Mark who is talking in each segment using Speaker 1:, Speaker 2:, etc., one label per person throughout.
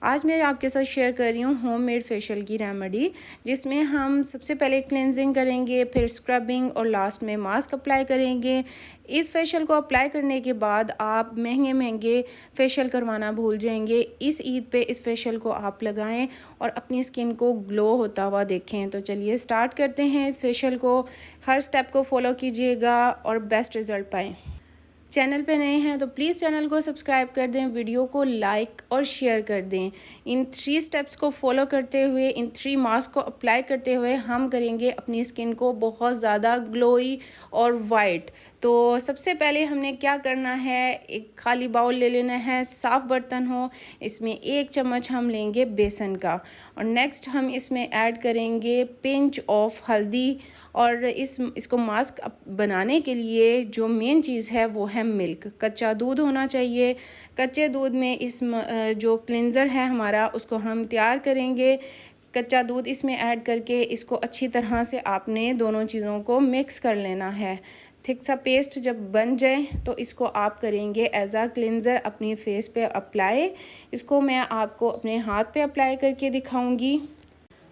Speaker 1: आज मैं आपके साथ शेयर कर रही हूँ होममेड फेशियल की रेमेडी, जिसमें हम सबसे पहले क्लेंजिंग करेंगे, फिर स्क्रबिंग और लास्ट में मास्क अप्लाई करेंगे। इस फेशियल को अप्लाई करने के बाद आप महंगे महंगे फेशियल करवाना भूल जाएंगे। इस ईद पे इस फेशियल को आप लगाएं और अपनी स्किन को ग्लो होता हुआ देखें। तो चलिए स्टार्ट करते हैं इस फेशियल को। हर स्टेप को फॉलो कीजिएगा और बेस्ट रिज़ल्ट पाएँ। चैनल पे नए हैं तो प्लीज़ चैनल को सब्सक्राइब कर दें, वीडियो को लाइक और शेयर कर दें। इन 3 स्टेप्स को फॉलो करते हुए, इन 3 मास्क को अप्लाई करते हुए हम करेंगे अपनी स्किन को बहुत ज़्यादा ग्लोई और वाइट। तो सबसे पहले हमने क्या करना है, एक खाली बाउल ले लेना है, साफ़ बर्तन हो, इसमें 1 चम्मच हम लेंगे बेसन का और नेक्स्ट हम इसमें ऐड करेंगे पिंच ऑफ हल्दी। और इसको मास्क बनाने के लिए जो मेन चीज़ है वो है मिल्क, कच्चा दूध होना चाहिए। कच्चे दूध में जो क्लिंजर है हमारा उसको हम तैयार करेंगे। कच्चा दूध इसमें ऐड करके इसको अच्छी तरह से आपने दोनों चीज़ों को मिक्स कर लेना है। थिक सा पेस्ट जब बन जाए तो इसको आप करेंगे एज आ क्लिंजर अपनी फेस पे अप्लाई। इसको मैं आपको अपने हाथ पे अप्लाई करके दिखाऊंगी।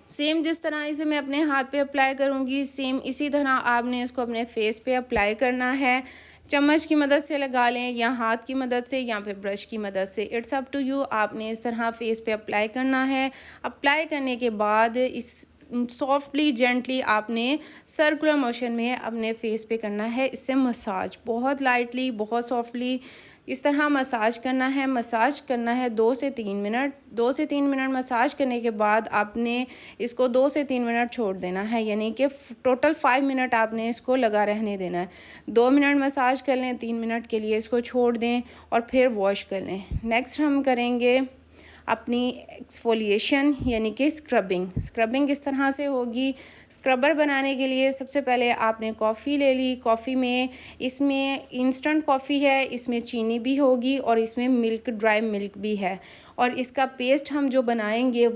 Speaker 1: सेम जिस तरह इसे मैं अपने हाथ पे अप्लाई करूँगी, सेम इसी तरह आपने इसको अपने फेस पे अप्लाई करना है। चम्मच की मदद से लगा लें या हाथ की मदद से या फिर ब्रश की मदद से, इट्स अप टू यू। आपने इस तरह फेस पे अप्लाई करना है। अप्लाई करने के बाद इस सॉफ्टली जेंटली आपने सर्कुलर मोशन में अपने फेस पे करना है। इससे मसाज बहुत लाइटली, बहुत सॉफ्टली इस तरह मसाज करना है। मसाज करना है 2 से 3 मिनट। 2 से 3 मिनट मसाज करने के बाद आपने इसको 2 से 3 मिनट छोड़ देना है, यानी कि टोटल 5 मिनट आपने इसको लगा रहने देना है। 2 मिनट मसाज कर लें, 3 मिनट के लिए इसको छोड़ दें और फिर वॉश कर लें। नेक्स्ट हम करेंगे अपनी एक्सफोलिएशन यानी कि स्क्रबिंग इस तरह से होगी। स्क्रबर बनाने के लिए सबसे पहले आपने कॉफ़ी ले ली। कॉफ़ी में इसमें इंस्टेंट कॉफ़ी है, इसमें चीनी भी होगी और इसमें मिल्क, ड्राई मिल्क भी है। और इसका पेस्ट हम जो बनाएंगे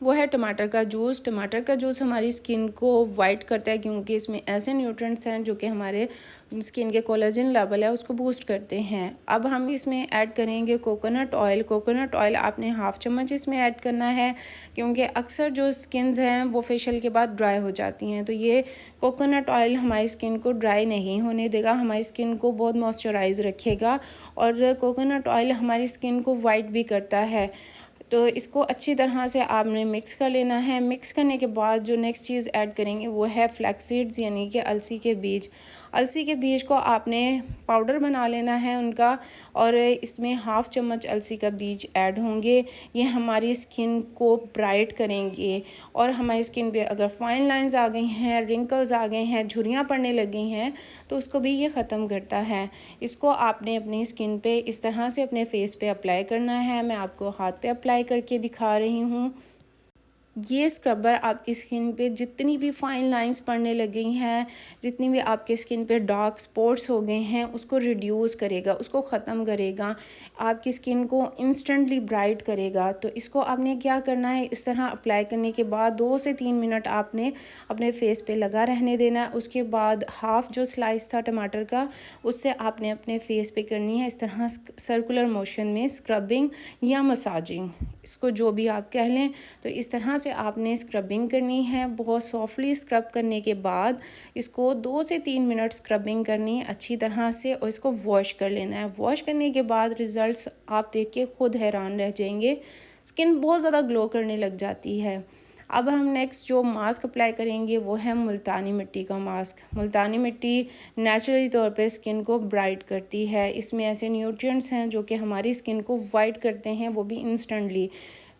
Speaker 1: वो है टमाटर का जूस। टमाटर का जूस हमारी स्किन को वाइट करता है, क्योंकि इसमें ऐसे न्यूट्रिएंट्स हैं जो कि हमारे स्किन के कोलेजन लेवल है उसको बूस्ट करते हैं। अब हम इसमें ऐड करेंगे कोकोनट ऑयल। कोकोनट ऑयल आपने हाफ चम्मच इसमें ऐड करना है, क्योंकि अक्सर जो स्किन्स हैं वो फेशियल के बाद ड्राई हो जाती हैं। तो ये कोकोनट ऑयल हमारी स्किन को ड्राई नहीं होने देगा, हमारी स्किन को बहुत मॉइस्चराइज रखेगा। और कोकोनट ऑयल हमारी स्किन को वाइट भी करता है। तो इसको अच्छी तरह से आपने मिक्स कर लेना है। मिक्स करने के बाद जो नेक्स्ट चीज़ ऐड करेंगे वो है फ्लैक्स सीड्स यानी कि अलसी के बीज। अलसी के बीज को आपने पाउडर बना लेना है उनका, और इसमें हाफ चम्मच अलसी का बीज ऐड होंगे। ये हमारी स्किन को ब्राइट करेंगे और हमारी स्किन पे अगर फाइन लाइंस आ गई हैं, रिंकल्स आ गए हैं, झुर्रियाँ पड़ने लगी हैं, तो उसको भी ये ख़त्म करता है। इसको आपने अपनी स्किन पे इस तरह से अपने फेस पे अप्लाई करना है। मैं आपको हाथ पे अप्लाई करके दिखा रही हूँ। ये स्क्रबर आपकी स्किन पे जितनी भी फाइन लाइंस पड़ने लगी हैं, जितनी भी आपके स्किन पे डार्क स्पॉट्स हो गए हैं, उसको रिड्यूस करेगा, उसको ख़त्म करेगा, आपकी स्किन को इंस्टेंटली ब्राइट करेगा। तो इसको आपने क्या करना है, इस तरह अप्लाई करने के बाद 2 से 3 मिनट आपने अपने फेस पे लगा रहने देना है। उसके बाद हाफ जो स्लाइस था टमाटर का, उससे आपने अपने फेस पे करनी है इस तरह सर्कुलर मोशन में स्क्रबिंग या मसाजिंग, इसको जो भी आप कह लें। तो इस तरह से आपने स्क्रबिंग करनी है। बहुत सॉफ्टली स्क्रब करने के बाद इसको 2 से 3 मिनट स्क्रबिंग करनी है अच्छी तरह से, और इसको वॉश कर लेना है। वॉश करने के बाद रिज़ल्ट्स आप देख के खुद हैरान रह जाएंगे। स्किन बहुत ज़्यादा ग्लो करने लग जाती है। अब हम नेक्स्ट जो मास्क अप्लाई करेंगे वो है मुल्तानी मिट्टी का मास्क। मुल्तानी मिट्टी नेचुरली तौर पे स्किन को ब्राइट करती है। इसमें ऐसे न्यूट्रिएंट्स हैं जो कि हमारी स्किन को वाइट करते हैं, वो भी इंस्टेंटली।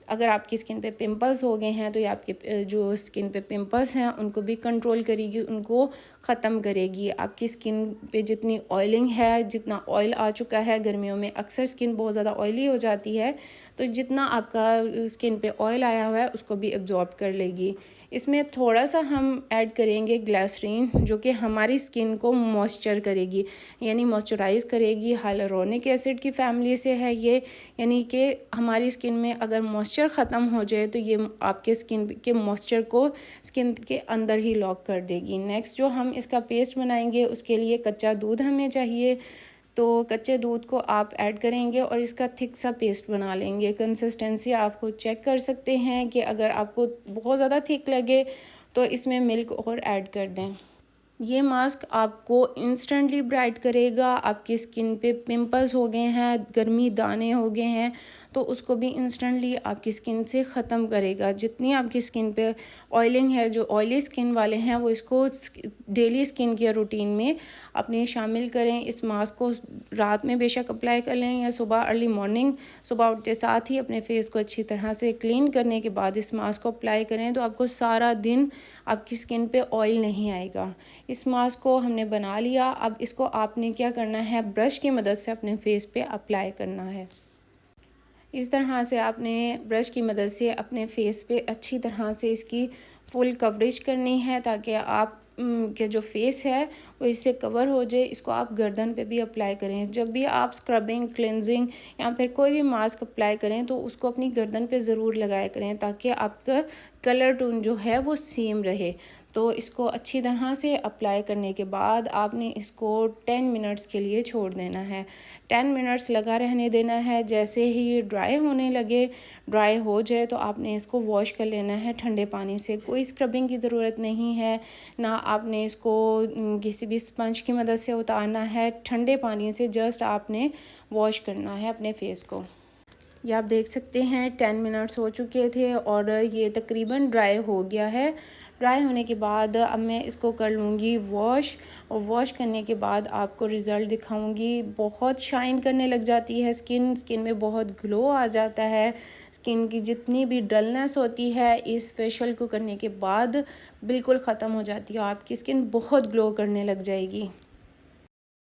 Speaker 1: अगर आपकी स्किन पे पिंपल्स हो गए हैं तो ये आपके जो स्किन पे पिंपल्स हैं उनको भी कंट्रोल करेगी, उनको ख़त्म करेगी। आपकी स्किन पे जितनी ऑयलिंग है, जितना ऑयल आ चुका है, गर्मियों में अक्सर स्किन बहुत ज़्यादा ऑयली हो जाती है, तो जितना आपका स्किन पे ऑयल आया हुआ है उसको भी एब्जॉर्ब कर लेगी। इसमें थोड़ा सा हम ऐड करेंगे ग्लिसरीन, जो कि हमारी स्किन को मॉइस्चर करेगी, यानी मॉइस्चराइज़ करेगी। हाइलुरोनिक एसिड की फैमिली से है ये, यानी कि हमारी स्किन में अगर मॉइस्चर ख़त्म हो जाए तो ये आपके स्किन के मॉइस्चर को स्किन के अंदर ही लॉक कर देगी। नेक्स्ट जो हम इसका पेस्ट बनाएंगे उसके लिए कच्चा दूध हमें चाहिए। तो कच्चे दूध को आप ऐड करेंगे और इसका थिक सा पेस्ट बना लेंगे। कंसिस्टेंसी आप खुद चेक कर सकते हैं कि अगर आपको बहुत ज़्यादा थिक लगे तो इसमें मिल्क और ऐड कर दें। ये मास्क आपको इंस्टेंटली ब्राइट करेगा। आपकी स्किन पे पिंपल्स हो गए हैं, गर्मी दाने हो गए हैं, तो उसको भी इंस्टेंटली आपकी स्किन से ख़त्म करेगा। जितनी आपकी स्किन पे ऑयलिंग है, जो ऑयली स्किन वाले हैं वो इसको डेली स्किन केयर रूटीन में अपने शामिल करें। इस मास्क को रात में बेशक अप्लाई कर लें या सुबह अर्ली मॉर्निंग, सुबह उठते साथ ही अपने फेस को अच्छी तरह से क्लीन करने के बाद इस मास्क को अप्लाई करें तो आपको सारा दिन आपकी स्किन पे ऑयल नहीं आएगा। इस मास्क को हमने बना लिया। अब इसको आपने क्या करना है, ब्रश की मदद से अपने फेस पे अप्लाई करना है। इस तरह से आपने ब्रश की मदद से अपने फेस पे अच्छी तरह से इसकी फुल कवरेज करनी है ताकि आप के जो फेस है वो इससे कवर हो जाए। इसको आप गर्दन पे भी अप्लाई करें। जब भी आप स्क्रबिंग, क्लेंजिंग या फिर कोई भी मास्क अप्लाई करें तो उसको अपनी गर्दन पे ज़रूर लगाया करें ताकि आपका कलर टोन जो है वो सेम रहे। तो इसको अच्छी तरह से अप्लाई करने के बाद आपने इसको 10 मिनट्स के लिए छोड़ देना है। 10 मिनट्स लगा रहने देना है। जैसे ही ये ड्राई होने लगे, ड्राई हो जाए तो आपने इसको वॉश कर लेना है ठंडे पानी से। कोई स्क्रबिंग की ज़रूरत नहीं है, ना आपने इसको किसी भी स्पंज की मदद से उतारना है। ठंडे पानी से जस्ट आपने वॉश करना है अपने फेस को। ये आप देख सकते हैं 10 मिनट्स हो चुके थे और ये तकरीबन ड्राई हो गया है। ड्राई होने के बाद अब मैं इसको कर लूँगी वॉश, और वॉश करने के बाद आपको रिज़ल्ट दिखाऊंगी। बहुत शाइन करने लग जाती है स्किन में बहुत ग्लो आ जाता है। स्किन की जितनी भी डलनेस होती है इस फेशियल को करने के बाद बिल्कुल ख़त्म हो जाती है। आपकी स्किन बहुत ग्लो करने लग जाएगी।